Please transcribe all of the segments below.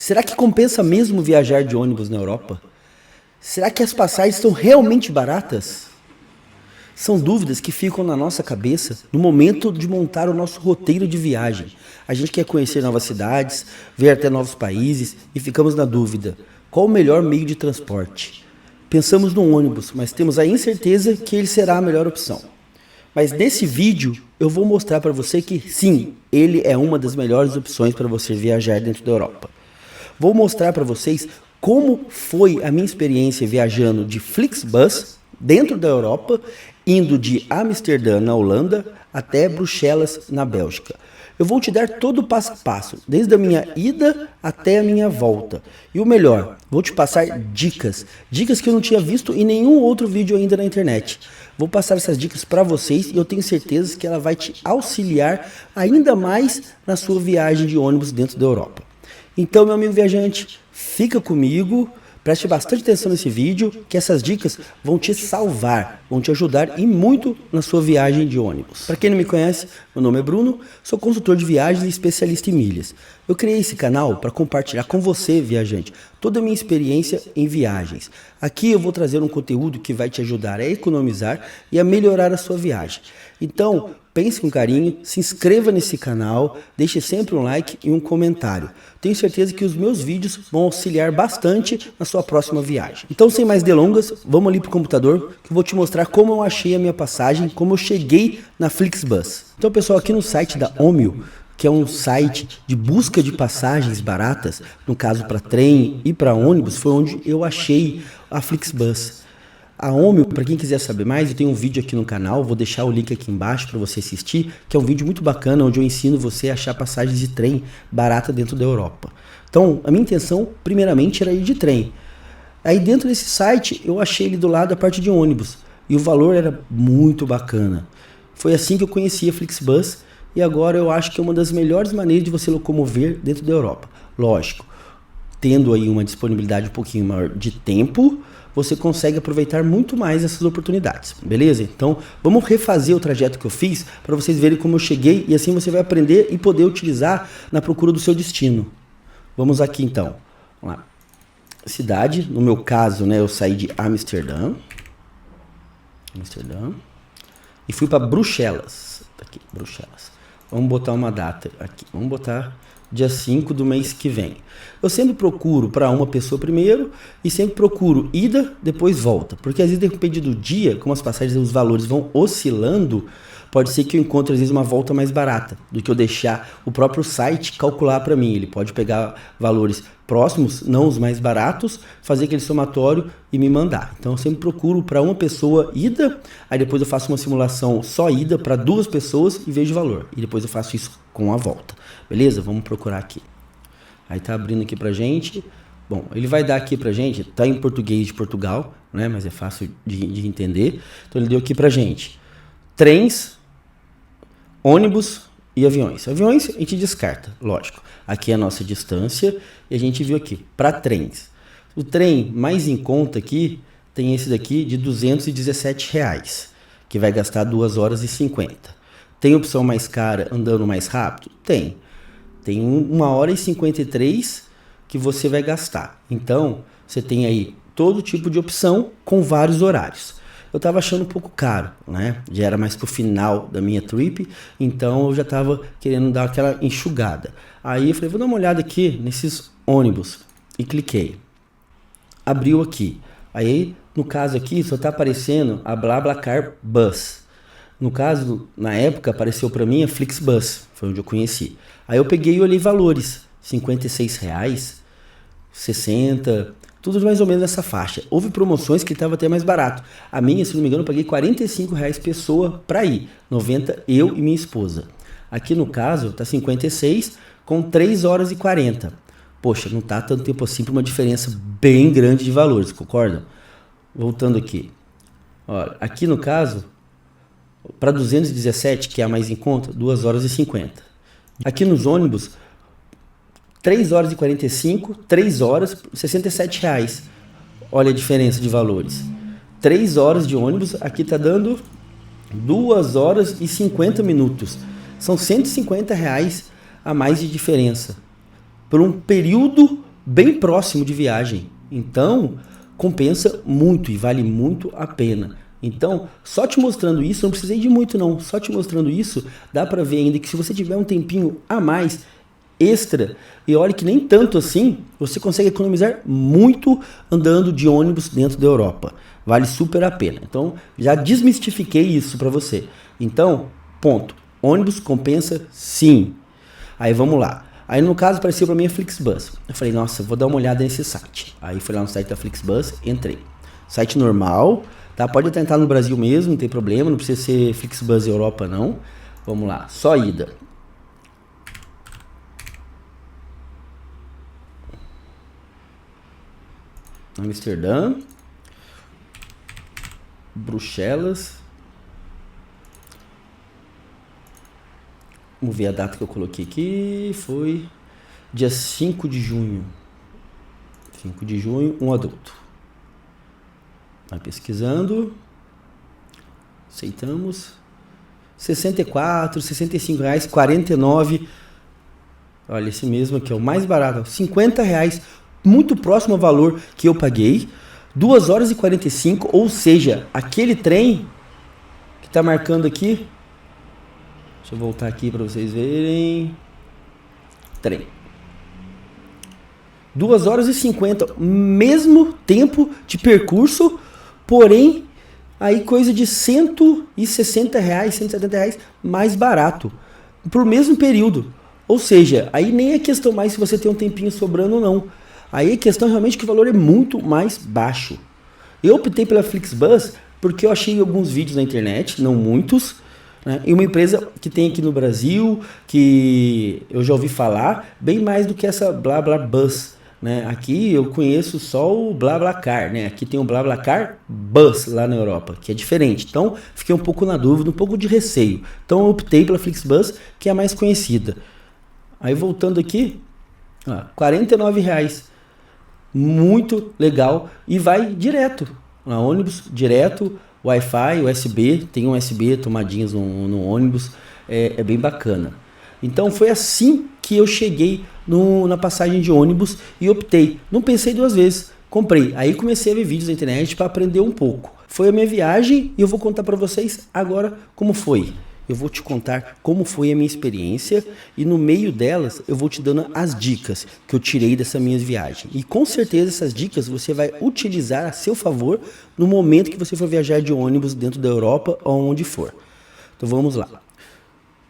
Será que compensa mesmo viajar de ônibus na Europa? Será que as passagens estão realmente baratas? São dúvidas que ficam na nossa cabeça no momento de montar o nosso roteiro de viagem. A gente quer conhecer novas cidades, ver até novos países e ficamos na dúvida: qual o melhor meio de transporte? Pensamos no ônibus, mas temos a incerteza que ele será a melhor opção. Mas nesse vídeo eu vou mostrar para você que sim, ele é uma das melhores opções para você viajar dentro da Europa. Vou mostrar para vocês como foi a minha experiência viajando de Flixbus dentro da Europa, indo de Amsterdã, na Holanda, até Bruxelas, na Bélgica. Eu vou te dar todo o passo a passo, desde a minha ida até a minha volta. E o melhor, vou te passar dicas que eu não tinha visto em nenhum outro vídeo ainda na internet. Vou passar essas dicas para vocês e eu tenho certeza que ela vai te auxiliar ainda mais na sua viagem de ônibus dentro da Europa. Então, meu amigo viajante, fica comigo, preste bastante atenção nesse vídeo, que essas dicas vão te salvar, vão te ajudar e muito na sua viagem de ônibus. Para quem não me conhece, meu nome é Bruno, sou consultor de viagens e especialista em milhas. Eu criei esse canal para compartilhar com você, viajante, toda a minha experiência em viagens. Aqui eu vou trazer um conteúdo que vai te ajudar a economizar e a melhorar a sua viagem. Então, pense com carinho, se inscreva nesse canal, deixe sempre um like e um comentário. Tenho certeza que os meus vídeos vão auxiliar bastante na sua próxima viagem. Então, sem mais delongas, vamos ali para o computador que eu vou te mostrar como eu achei a minha passagem, como eu cheguei na Flixbus. Então, pessoal, aqui no site da Omio, que é um site de busca de passagens baratas, no caso para trem e para ônibus, foi onde eu achei a Flixbus. A Omio, para quem quiser saber mais, eu tenho um vídeo aqui no canal, vou deixar o link aqui embaixo para você assistir, que é um vídeo muito bacana, onde eu ensino você a achar passagens de trem barata dentro da Europa. Então, a minha intenção, primeiramente, era ir de trem. Aí dentro desse site, eu achei ele do lado a parte de ônibus, e o valor era muito bacana. Foi assim que eu conheci a Flixbus, e agora eu acho que é uma das melhores maneiras de você locomover dentro da Europa. Lógico, tendo aí uma disponibilidade um pouquinho maior de tempo, você consegue aproveitar muito mais essas oportunidades, beleza? Então, vamos refazer o trajeto que eu fiz para vocês verem como eu cheguei e assim você vai aprender e poder utilizar na procura do seu destino. Vamos aqui então. Vamos lá. Cidade, no meu caso, né, eu saí de Amsterdã e fui para Bruxelas. Tá aqui, Bruxelas. Vamos botar uma data aqui. Vamos botar dia 5 do mês que vem. Eu sempre procuro para uma pessoa primeiro e sempre procuro ida, depois volta. Porque às vezes, depende do dia, como as passagens, os valores vão oscilando, pode ser que eu encontre às vezes uma volta mais barata do que eu deixar o próprio site calcular para mim. Ele pode pegar valores próximos, não os mais baratos, fazer aquele somatório e me mandar. Então eu sempre procuro para uma pessoa ida, aí depois eu faço uma simulação só ida para duas pessoas e vejo o valor. E depois eu faço isso com a volta. Beleza? Vamos procurar aqui. Aí tá abrindo aqui pra gente. Bom, ele vai dar aqui pra gente, tá em português de Portugal, né? Mas é fácil de entender. Então ele deu aqui pra gente trens, ônibus e aviões. Aviões a gente descarta, lógico. Aqui é a nossa distância e a gente viu aqui, para trens. O trem mais em conta aqui tem esse daqui de R$217, que vai gastar 2 horas e 50. Tem opção mais cara andando mais rápido? Tem. Tem 1 hora e 53 que você vai gastar. Então, você tem aí todo tipo de opção com vários horários. Eu estava achando um pouco caro, né? Já era mais pro final da minha trip, então eu já estava querendo dar aquela enxugada. Aí eu falei, vou dar uma olhada aqui nesses ônibus. E cliquei. Abriu aqui. Aí, no caso aqui, só está aparecendo a BlaBlaCar Bus. No caso, na época, apareceu para mim a Flixbus, foi onde eu conheci. Aí eu peguei e olhei valores, R$56, 60, tudo mais ou menos nessa faixa. Houve promoções que estava até mais barato. A minha, se não me engano, eu paguei R$45 pessoa para ir, 90 eu e minha esposa. Aqui no caso, tá 56 com 3 horas e 40. Poxa, não tá tanto tempo assim para uma diferença bem grande de valores, concordam? Voltando aqui. Olha, aqui no caso, para 217, que é a mais em conta, 2 horas e 50. Aqui nos ônibus, 3 horas e 45, 3 horas, R$67. Olha a diferença de valores. 3 horas de ônibus, aqui está dando 2 horas e 50 minutos. São R$150 a mais de diferença. Por um período bem próximo de viagem. Então, compensa muito e vale muito a pena. Então, só te mostrando isso, não precisei de muito não, só te mostrando isso, dá pra ver ainda que se você tiver um tempinho a mais, extra, e olha que nem tanto assim, você consegue economizar muito andando de ônibus dentro da Europa. Vale super a pena. Então, já desmistifiquei isso pra você. Então, ponto. Ônibus compensa sim. Aí vamos lá. Aí no caso apareceu pra mim a Flixbus. Eu falei, nossa, vou dar uma olhada nesse site. Aí fui lá no site da Flixbus, entrei. Site normal, tá? Pode tentar no Brasil mesmo, não tem problema, não precisa ser Flixbus Europa não. Vamos lá, só ida. Amsterdã, Bruxelas. Vamos ver a data que eu coloquei aqui. Foi dia 5 de junho. 5 de junho, um adulto. Vai pesquisando. Aceitamos. 64, 65 reais, 49. Olha, esse mesmo aqui é o mais barato. 50 reais, muito próximo ao valor que eu paguei. 2 horas e 45, ou seja, aquele trem que está marcando aqui. Deixa eu voltar aqui para vocês verem. Trem. 2 horas e 50, mesmo tempo de percurso, porém, aí coisa de 160 reais, 170 reais mais barato, pro mesmo período. Ou seja, aí nem é questão mais se você tem um tempinho sobrando ou não. Aí a questão realmente que o valor é muito mais baixo. Eu optei pela Flixbus porque eu achei alguns vídeos na internet, não muitos, né? E uma empresa que tem aqui no Brasil, que eu já ouvi falar, bem mais do que essa BlaBlaBus. Né? Aqui eu conheço só o BlaBlaCar, né? Aqui tem o BlaBlaCar Bus lá na Europa, que é diferente. Então fiquei um pouco na dúvida, um pouco de receio. Então eu optei pela Flixbus, que é a mais conhecida. Aí voltando aqui, R$ 49 reais. Muito legal e vai direto. Na ônibus, direto, Wi-Fi, USB, tem um USB, tomadinhas no ônibus, é bem bacana. Então foi assim que eu cheguei na passagem de ônibus e optei. Não pensei 2 vezes, comprei. Aí comecei a ver vídeos na internet para aprender um pouco. Foi a minha viagem e eu vou contar para vocês agora como foi. Eu vou te contar como foi a minha experiência e no meio delas eu vou te dando as dicas que eu tirei dessa minha viagem. E com certeza essas dicas você vai utilizar a seu favor no momento que você for viajar de ônibus dentro da Europa ou onde for. Então vamos lá.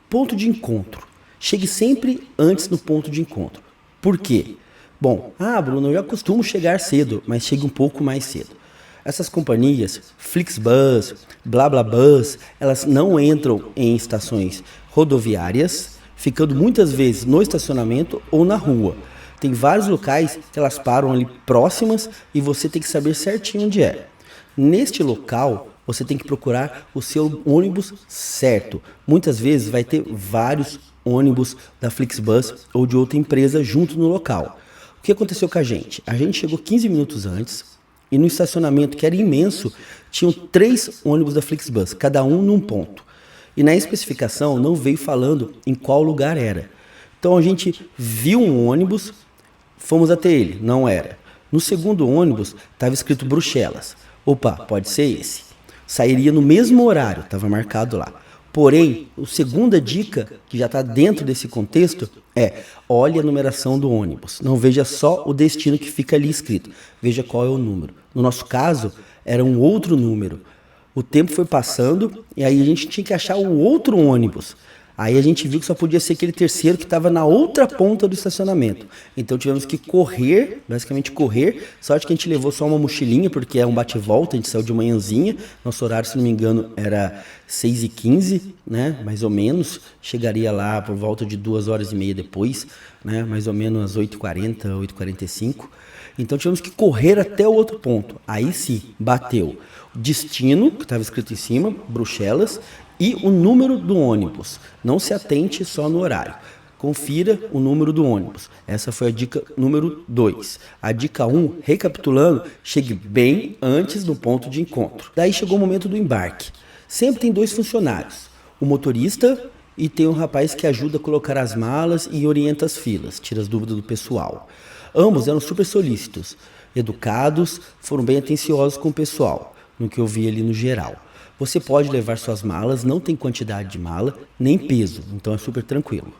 Ponto de encontro. Chegue sempre antes no ponto de encontro. Por quê? Bom, Bruno, eu já costumo chegar cedo, mas chegue um pouco mais cedo. Essas companhias, Flixbus, BlaBlaBus, elas não entram em estações rodoviárias, ficando muitas vezes no estacionamento ou na rua. Tem vários locais que elas param ali próximas e você tem que saber certinho onde é. Neste local, você tem que procurar o seu ônibus certo. Muitas vezes vai ter vários ônibus da Flixbus ou de outra empresa junto no local. O que aconteceu com a gente? A gente chegou 15 minutos antes e no estacionamento, que era imenso, tinham 3 ônibus da Flixbus, cada um num ponto. E na especificação não veio falando em qual lugar era. Então a gente viu um ônibus, fomos até ele, não era. No segundo ônibus estava escrito Bruxelas. Opa, pode ser esse. Sairia no mesmo horário, estava marcado lá. Porém, a segunda dica, que já está dentro desse contexto, é olhe a numeração do ônibus. Não veja só o destino que fica ali escrito. Veja qual é o número. No nosso caso, era um outro número. O tempo foi passando e aí a gente tinha que achar o outro ônibus. Aí a gente viu que só podia ser aquele terceiro que estava na outra ponta do estacionamento. Então tivemos que correr, basicamente correr. Sorte que a gente levou só uma mochilinha, porque é um bate-volta, a gente saiu de manhãzinha. Nosso horário, se não me engano, era 6h15, né? Mais ou menos. Chegaria lá por volta de 2 horas e meia depois, né? Mais ou menos às 8h40, 8h45. Então tivemos que correr até o outro ponto. Aí sim, bateu o destino, que estava escrito em cima, Bruxelas, e o número do ônibus. Não se atente só no horário. Confira o número do ônibus. Essa foi a dica número 2. A dica 1, recapitulando, chegue bem antes do ponto de encontro. Daí chegou o momento do embarque. Sempre tem 2 funcionários. O motorista e tem um rapaz que ajuda a colocar as malas e orienta as filas, tira as dúvidas do pessoal. Ambos eram super solícitos, educados, foram bem atenciosos com o pessoal, no que eu vi ali no geral. Você pode levar suas malas, não tem quantidade de mala, nem peso, então é super tranquilo.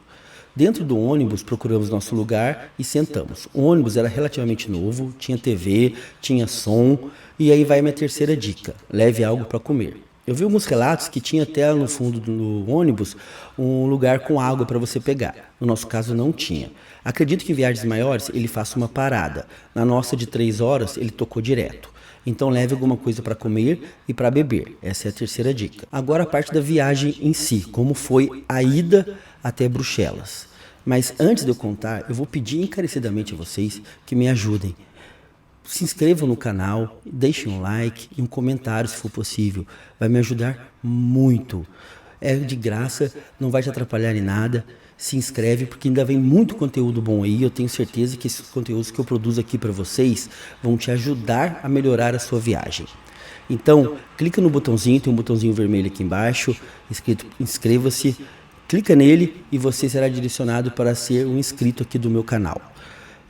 Dentro do ônibus, procuramos nosso lugar e sentamos. O ônibus era relativamente novo, tinha TV, tinha som, e aí vai minha terceira dica: leve algo para comer. Eu vi alguns relatos que tinha até no fundo do ônibus um lugar com água para você pegar. No nosso caso não tinha. Acredito que em viagens maiores ele faça uma parada. Na nossa de 3 horas ele tocou direto. Então leve alguma coisa para comer e para beber. Essa é a terceira dica. Agora a parte da viagem em si, como foi a ida até Bruxelas. Mas antes de eu contar, eu vou pedir encarecidamente a vocês que me ajudem. Se inscrevam no canal, deixem um like e um comentário se for possível. Vai me ajudar muito. É de graça, não vai te atrapalhar em nada. Se inscreve porque ainda vem muito conteúdo bom aí. Eu tenho certeza que esses conteúdos que eu produzo aqui para vocês vão te ajudar a melhorar a sua viagem. Então, clica no botãozinho, tem um botãozinho vermelho aqui embaixo, escrito inscreva-se. Clica nele e você será direcionado para ser um inscrito aqui do meu canal.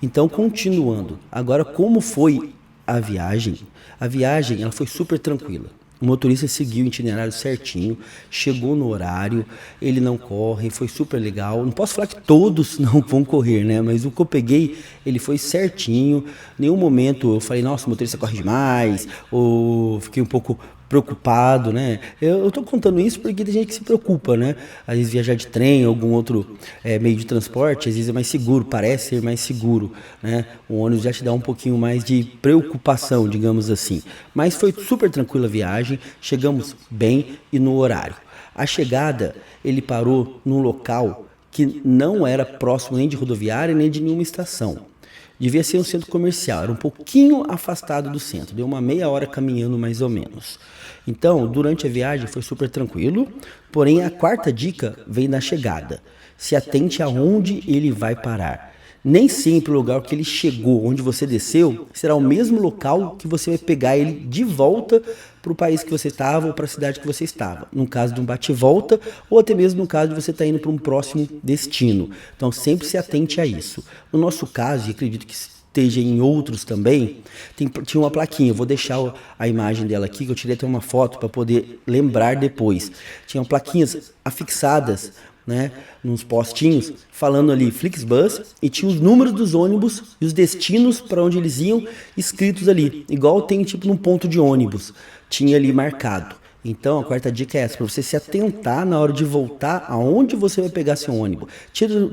Então, continuando, agora como foi a viagem? A viagem ela foi super tranquila. O motorista seguiu o itinerário certinho, chegou no horário, ele não corre, foi super legal. Não posso falar que todos não vão correr, né? Mas o que eu peguei, ele foi certinho. Em nenhum momento eu falei, nossa, o motorista corre demais, ou fiquei um pouco preocupado, né? Eu tô contando isso porque tem gente que se preocupa, né? Às vezes viajar de trem, algum outro meio de transporte, às vezes é mais seguro, parece ser mais seguro, né? O ônibus já te dá um pouquinho mais de preocupação, digamos assim. Mas foi super tranquila a viagem, chegamos bem e no horário. A chegada, ele parou num local que não era próximo nem de rodoviária, nem de nenhuma estação. Devia ser um centro comercial, era um pouquinho afastado do centro, deu uma meia hora caminhando mais ou menos. Então, durante a viagem foi super tranquilo, porém a quarta dica vem na chegada. Se atente aonde ele vai parar. Nem sempre o lugar que ele chegou, onde você desceu, será o mesmo local que você vai pegar ele de volta para o país que você estava ou para a cidade que você estava. No caso de um bate-volta ou até mesmo no caso de você estar indo para um próximo destino. Então sempre se atente a isso. No nosso caso, e acredito que esteja em outros também, tinha uma plaquinha, eu vou deixar a imagem dela aqui, que eu tirei até uma foto para poder lembrar depois. Tinham plaquinhas afixadas, né, nos postinhos, falando ali Flixbus, e tinha os números dos ônibus e os destinos para onde eles iam escritos ali, igual tem tipo num ponto de ônibus, tinha ali marcado. Então a quarta dica é essa, para você se atentar na hora de voltar aonde você vai pegar seu ônibus.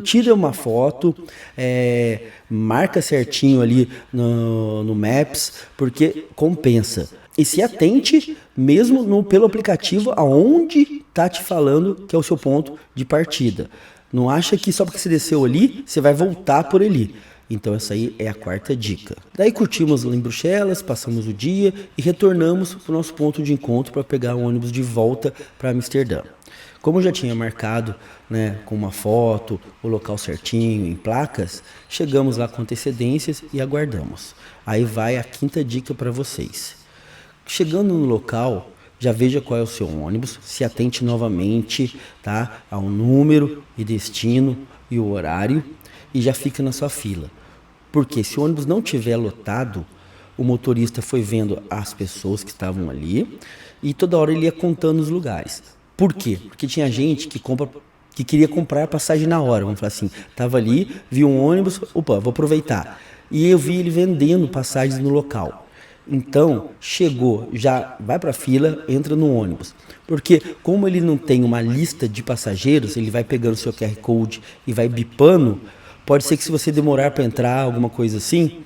Tira uma foto, marca certinho ali no Maps, porque compensa. E se atente mesmo pelo aplicativo aonde está te falando que é o seu ponto de partida. Não acha que só porque você desceu ali, você vai voltar por ali. Então essa aí é a quarta dica. Daí curtimos lá em Bruxelas, passamos o dia e retornamos para o nosso ponto de encontro para pegar o ônibus de volta para Amsterdã. Como eu já tinha marcado, né, com uma foto, o local certinho, em placas, chegamos lá com antecedências e aguardamos. Aí vai a quinta dica para vocês. Chegando no local, já veja qual é o seu ônibus, se atente novamente, tá, ao número e destino e o horário e já fica na sua fila. Porque se o ônibus não tiver lotado, o motorista foi vendo as pessoas que estavam ali e toda hora ele ia contando os lugares. Por quê? Porque tinha gente que queria comprar a passagem na hora, vamos falar assim, estava ali, viu um ônibus, opa, vou aproveitar. E eu vi ele vendendo passagens no local. Então, chegou, já vai para a fila, entra no ônibus. Porque como ele não tem uma lista de passageiros, ele vai pegando o seu QR Code e vai bipando, pode ser que se você demorar para entrar, alguma coisa assim,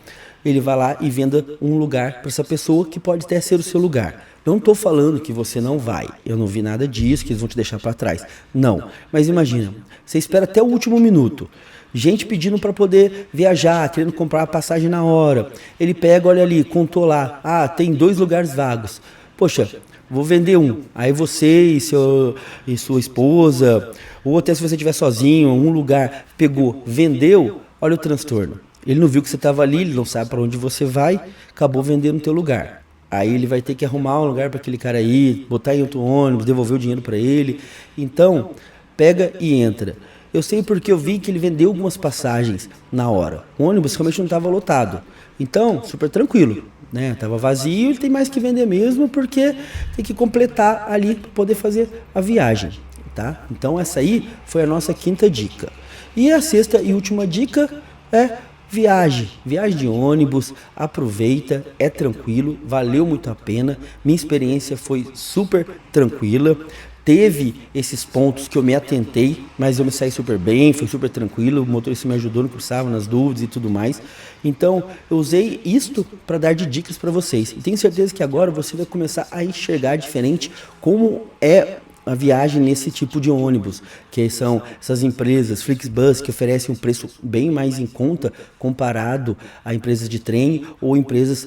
ele vai lá e venda um lugar para essa pessoa que pode até ser o seu lugar. Não estou falando que você não vai, eu não vi nada disso, que eles vão te deixar para trás. Não, mas imagina, você espera até o último minuto. Gente pedindo para poder viajar, querendo comprar a passagem na hora. Ele pega, olha ali, contou lá. Ah, tem 2 lugares vagos. Poxa, vou vender um. Aí você e sua esposa, ou até se você estiver sozinho, um lugar pegou, vendeu, olha o transtorno. Ele não viu que você estava ali, ele não sabe para onde você vai, acabou vendendo o teu lugar. Aí ele vai ter que arrumar um lugar para aquele cara ir, botar em outro ônibus, devolver o dinheiro para ele. Então, pega e entra. Eu sei porque eu vi que ele vendeu algumas passagens na hora. O ônibus realmente não estava lotado. Então, super tranquilo, né? Tava vazio, ele tem mais que vender mesmo porque tem que completar ali para poder fazer a viagem, tá? Então essa aí foi a nossa quinta dica. E a sexta e última dica é viagem de ônibus, aproveita, é tranquilo, valeu muito a pena, minha experiência foi super tranquila, teve esses pontos que eu me atentei, mas eu me saí super bem, foi super tranquilo, o motorista me ajudou, não cursava nas dúvidas e tudo mais, então eu usei isto para dar de dicas para vocês, e tenho certeza que agora você vai começar a enxergar diferente como é a viagem nesse tipo de ônibus, que são essas empresas Flixbus que oferecem um preço bem mais em conta comparado a empresas de trem ou empresas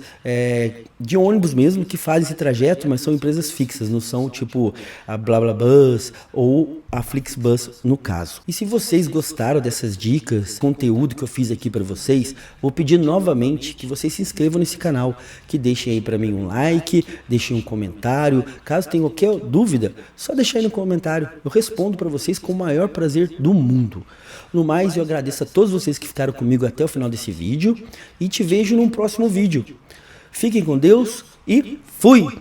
de ônibus mesmo que fazem esse trajeto, mas são empresas fixas, não são tipo a BlaBlaBus ou a Flixbus no caso. E se vocês gostaram dessas dicas, conteúdo que eu fiz aqui para vocês, vou pedir novamente que vocês se inscrevam nesse canal, que deixem aí para mim um like, deixem um comentário, caso tenha qualquer dúvida, só deixa aí no comentário, eu respondo para vocês com o maior prazer do mundo. No mais, eu agradeço a todos vocês que ficaram comigo até o final desse vídeo e te vejo num próximo vídeo. Fiquem com Deus e fui!